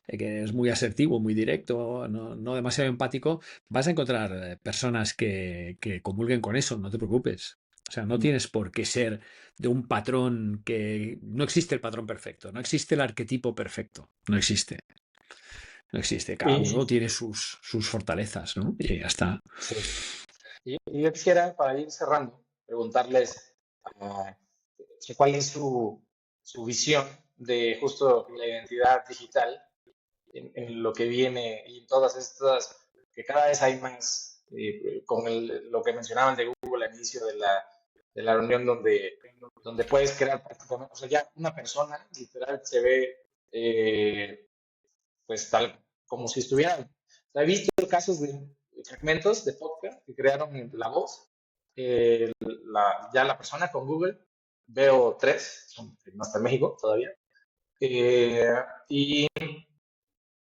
que es muy asertivo, muy directo, no demasiado empático, vas a encontrar personas que comulguen con eso. No te preocupes. O sea, no tienes por qué ser de un patrón que... No existe el patrón perfecto, no existe el arquetipo perfecto, no existe. No existe. Cada uno Y, tiene sus fortalezas, ¿no? Y ya está. sí. Y yo quisiera, para ir cerrando, preguntarles ah, que cuál es su visión de justo la identidad digital en lo que viene y en todas estas, que cada vez hay más, con lo que mencionaban de Google al inicio de la reunión, donde puedes crear prácticamente, o sea, ya una persona literal se ve pues tal como si estuviera. O sea, he visto casos de fragmentos de podcast que crearon la voz, ya la persona con Google, veo tres, no está en México todavía, eh, y,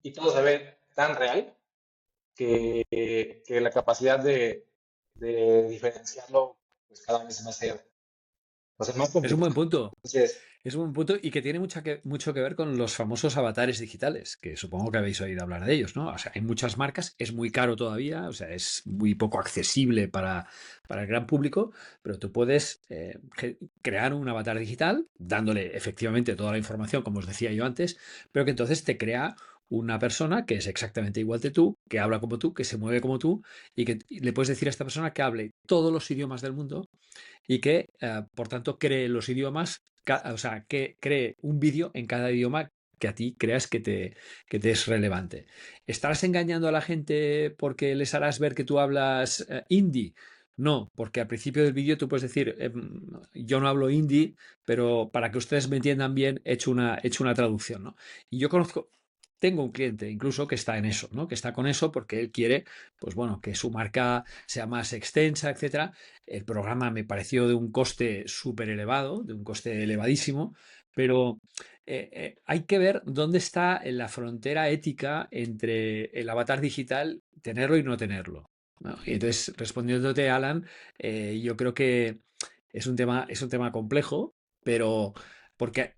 y todo se ve tan real que la capacidad de diferenciarlo pues cada vez es más, pues, es más Es un buen complicado. punto. Entonces, Es un buen punto y que tiene mucho que ver con los famosos avatares digitales, que supongo que habéis oído hablar de ellos, ¿no? O sea, hay muchas marcas, es muy caro todavía, o sea, es muy poco accesible para el gran público, pero tú puedes crear un avatar digital dándole efectivamente toda la información, como os decía yo antes, pero que entonces te crea una persona que es exactamente igual que tú, que habla como tú, que se mueve como tú y que le puedes decir a esta persona que hable todos los idiomas del mundo y que, por tanto, cree los idiomas, o sea, que cree un vídeo en cada idioma que a ti creas que te es relevante. ¿Estarás engañando a la gente porque les harás ver que tú hablas hindi? No, porque al principio del vídeo tú puedes decir, yo no hablo hindi, pero para que ustedes me entiendan bien, he hecho una traducción, ¿no? Y yo conozco, tengo un cliente incluso que está en eso, ¿no? Que está con eso porque él quiere, pues bueno, que su marca sea más extensa, etcétera. El programa me pareció de un coste súper elevado, de un coste elevadísimo, pero hay que ver dónde está la frontera ética entre el avatar digital, tenerlo y no tenerlo, ¿no? Y entonces, respondiéndote, Alan, yo creo que es un tema complejo, pero porque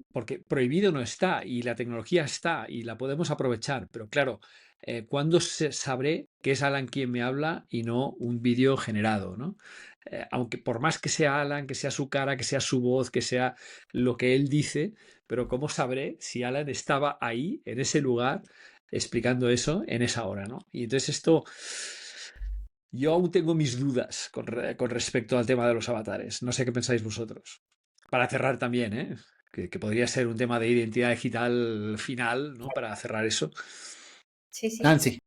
prohibido no está y la tecnología está y la podemos aprovechar, pero claro, ¿cuándo sabré que es Alan quien me habla y no un vídeo generado, ¿no? Aunque por más que sea Alan, que sea su cara, que sea su voz, que sea lo que él dice, pero ¿cómo sabré si Alan estaba ahí, en ese lugar, explicando eso en esa hora, ¿no? Y entonces esto, yo aún tengo mis dudas con respecto al tema de los avatares. No sé qué pensáis vosotros. Para cerrar también, ¿eh? Que podría ser un tema de identidad digital final, ¿no? Para cerrar eso. Sí, sí. Nancy,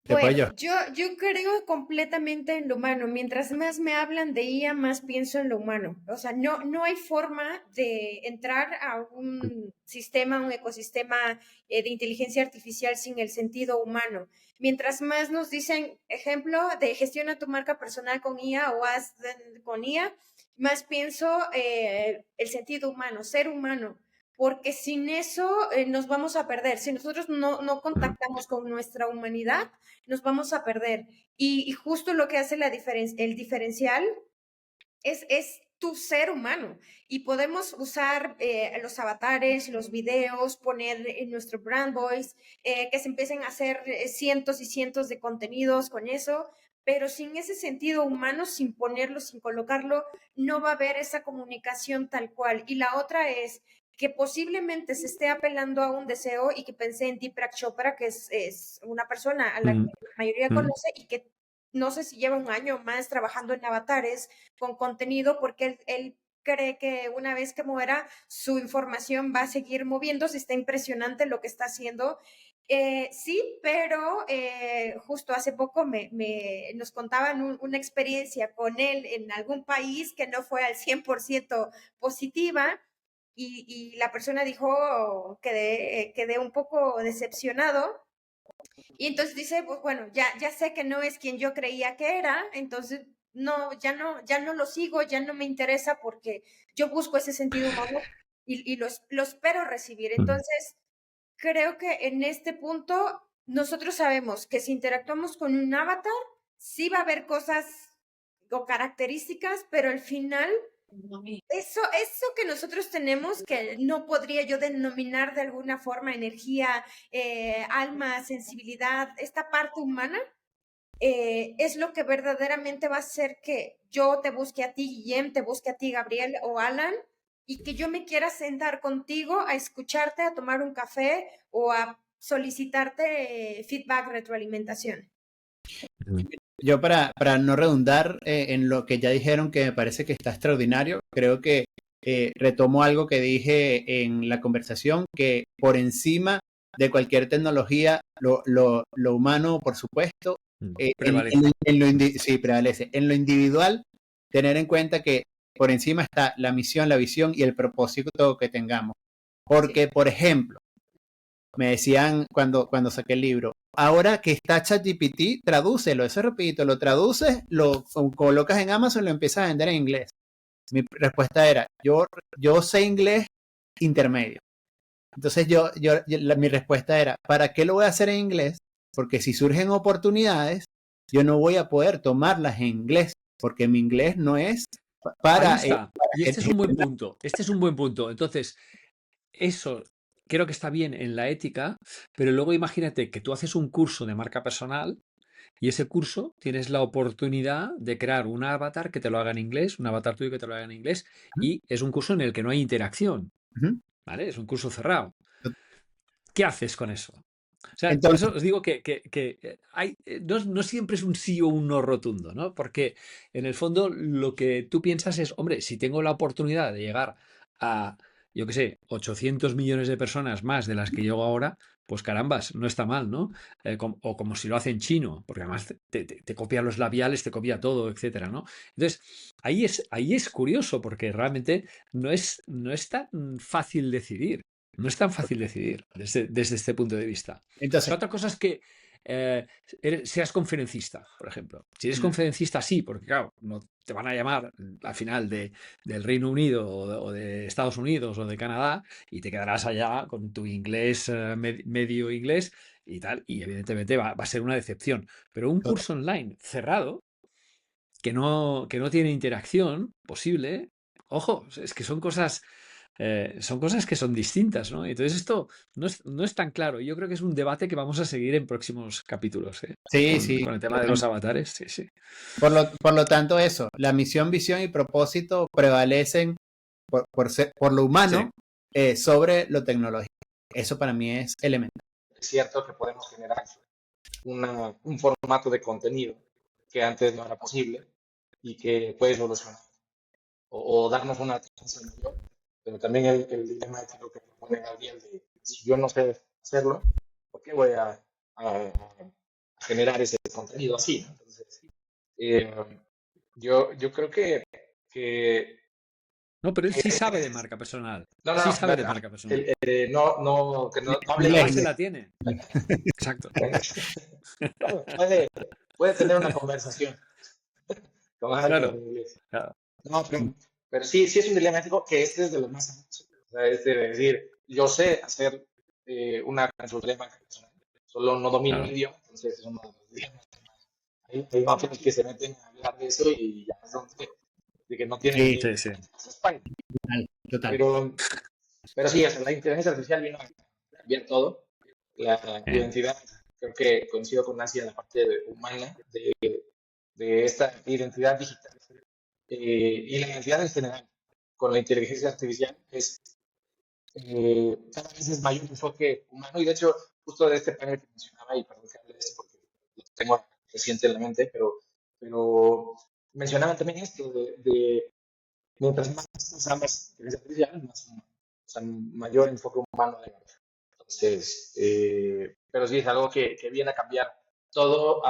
después Bueno, yo. yo creo completamente en lo humano. Mientras más me hablan de IA, más pienso en lo humano. O sea, no hay forma de entrar a un sistema, un ecosistema de inteligencia artificial sin el sentido humano. Mientras más nos dicen, ejemplo, de gestiona tu marca personal con IA o haz con IA, más pienso el sentido humano, ser humano, porque sin eso nos vamos a perder. Si nosotros no contactamos con nuestra humanidad, nos vamos a perder. Y justo lo que hace el diferencial es tu ser humano. Y podemos usar los avatares, los videos, poner en nuestro brand voice, que se empiecen a hacer cientos y cientos de contenidos con eso, pero sin ese sentido humano, sin ponerlo, sin colocarlo, no va a haber esa comunicación tal cual. Y la otra es que posiblemente se esté apelando a un deseo y que pensé en Deepak Chopra, que es una persona a la que Mm, la mayoría mm, conoce y que no sé si lleva un año más trabajando en avatares con contenido, porque él cree que una vez que muera, su información va a seguir moviéndose. Está impresionante lo que está haciendo. Sí, pero justo hace poco nos contaban una experiencia con él en algún país que no fue al 100% positiva y la persona dijo, quedé un poco decepcionado y entonces dice, pues bueno, ya sé que no es quien yo creía que era, entonces ya no lo sigo, ya no me interesa porque yo busco ese sentido humano y lo espero recibir. mm. Entonces, creo que en este punto nosotros sabemos que si interactuamos con un avatar, sí va a haber cosas o características, pero al final eso que nosotros tenemos, que no podría yo denominar de alguna forma energía, alma, sensibilidad, esta parte humana, es lo que verdaderamente va a hacer que yo te busque a ti, Guillem, te busque a ti, Gabriel o Alan, y que yo me quiera sentar contigo a escucharte, a tomar un café o a solicitarte feedback, retroalimentación. Yo para no redundar en lo que ya dijeron, que me parece que está extraordinario, creo que retomo algo que dije en la conversación, que por encima de cualquier tecnología, lo humano, por supuesto, Prevalece. sí, prevalece. En lo individual, tener en cuenta que por encima está la misión, la visión y el propósito que tengamos. Porque, por ejemplo, me decían cuando saqué el libro, ahora que está ChatGPT, tradúcelo, eso repito, lo traduces, lo colocas en Amazon y lo empiezas a vender en inglés. Mi respuesta era, yo sé inglés intermedio. Entonces mi respuesta era, ¿para qué lo voy a hacer en inglés? Porque si surgen oportunidades, yo no voy a poder tomarlas en inglés, porque mi inglés no es para... Ahí está. Y este es un buen punto. Este es un buen punto. Entonces, eso creo que está bien en la ética, pero luego imagínate que tú haces un curso de marca personal y ese curso tienes la oportunidad de crear un avatar que te lo haga en inglés, un avatar tuyo que te lo haga en inglés, y es un curso en el que no hay interacción, ¿vale? Es un curso cerrado. ¿Qué haces con eso? O sea, por Entonces, eso os digo que hay, no siempre es un sí o un no rotundo, ¿no? Porque en el fondo lo que tú piensas es, hombre, si tengo la oportunidad de llegar a, yo qué sé, 800 millones de personas más de las que llego ahora, pues carambas, no está mal, ¿no? O como si lo hace en chino, porque además te copia los labiales, te copia todo, etcétera, ¿no? Entonces, ahí es curioso, porque realmente no es tan fácil decidir. No es tan fácil decidir desde este punto de vista. O sea, entonces, otra cosa es que seas conferencista, por ejemplo. Si eres conferencista, sí, porque claro, no te van a llamar al final del Reino Unido o de Estados Unidos o de Canadá y te quedarás allá con tu inglés, medio inglés y tal, y evidentemente va a ser una decepción. Pero un curso online cerrado, que no tiene interacción posible, ojo, es que son cosas que son distintas, ¿no? Entonces esto no es tan claro. Yo creo que es un debate que vamos a seguir en próximos capítulos, ¿eh? sí, Con, sí. con el tema de los avatares, sí, sí. Por lo tanto, eso, la misión, visión y propósito prevalecen por lo Sí. humano sobre lo tecnológico. Eso para mí es elemental. Es cierto que podemos generar un formato de contenido que antes no era posible y que puede solucionar o darnos una alcance mayor, pero también el dilema ético que propone Gabriel de si yo no sé hacerlo, ¿por qué voy a generar ese contenido así? ¿No? Entonces, eh, yo creo que No, pero él sí sabe de marca personal. no, no, Sí no, sabe de marca personal. que no hable La de base Inglés. la tiene. Exacto. puede tener una conversación con alguien Claro. en inglés. Claro. No, pero sí es un dilema ético que este es de los más famosos. O sea, es de decir, yo sé hacer una consultoría banca personal, solo no domino el Claro. idioma, entonces es uno de los dilemas. Hay mafias que se meten a hablar de eso y ya son de que no tienen Sí, ni Sí, sí. España. total, total. Pero sí, o sea, la inteligencia artificial vino a cambiar todo. La Eh, identidad, creo que coincido con Nancy en la parte humana de esta identidad digital. Y la identidad en general, con la inteligencia artificial, cada vez es mayor enfoque humano. Y de hecho, justo de este panel que mencionaba, y perdón que hable de esto porque lo tengo reciente en la mente, pero mencionaban también esto de mientras más usamos inteligencia artificial, o sea, mayor enfoque humano de verdad. Entonces, pero sí es algo que viene a cambiar todo.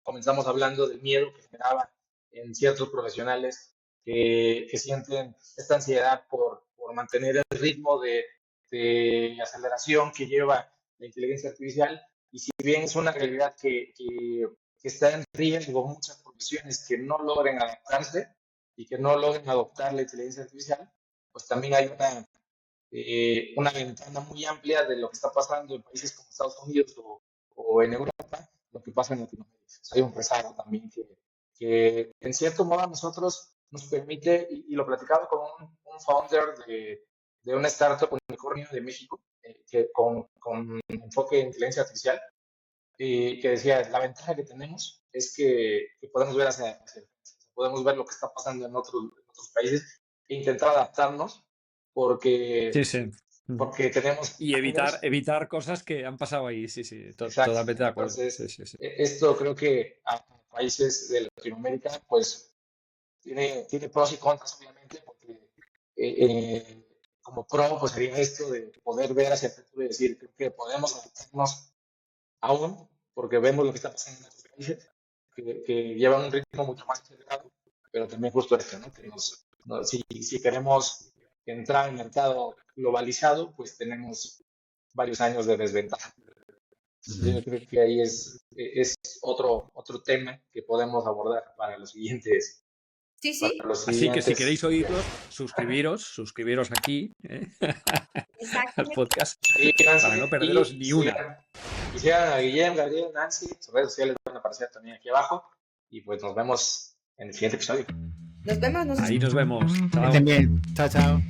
Comenzamos hablando del miedo que generaba en ciertos profesionales que sienten esta ansiedad por mantener el ritmo de aceleración que lleva la inteligencia artificial. Y si bien es una realidad que está en riesgo muchas profesiones que no logren adaptarse y que no logren adoptar la inteligencia artificial, pues también hay una ventana muy amplia de lo que está pasando en países como Estados Unidos o en Europa, lo que pasa en Latinoamérica. O sea, hay un rezago también que en cierto modo a nosotros nos permite, y lo platicaba con un founder de una startup unicornio de México, que con enfoque en inteligencia artificial, y que decía, la ventaja que tenemos es que podemos ver podemos ver lo que está pasando en otros países e intentar adaptarnos porque, Sí, sí. porque tenemos Y años. evitar cosas que han pasado ahí, sí, sí, Exacto. totalmente de acuerdo. Sí, Entonces, sí, sí. esto creo que a países de Latinoamérica, pues tiene pros y contras, obviamente, porque como pro, pues sería esto de poder ver hacia el futuro y decir, creo que podemos adaptarnos aún, porque vemos lo que está pasando en otros países, que llevan un ritmo mucho más acelerado, pero también justo esto, ¿no? Que si queremos entrar en el mercado globalizado, pues tenemos varios años de desventaja. Yo creo que ahí es otro tema que podemos abordar para los siguientes. Sí, sí, Así que si Siguientes. queréis oírlos, suscribiros aquí al exactamente. podcast Sí, Nancy, para no perderos y ni una. sigan a Guillem, Gabriel, Nancy, sus redes sociales van a aparecer también aquí abajo. Y pues nos vemos en el siguiente episodio. Nos vemos, Ahí nos vemos. Que Chao. estén bien. Chao, chao.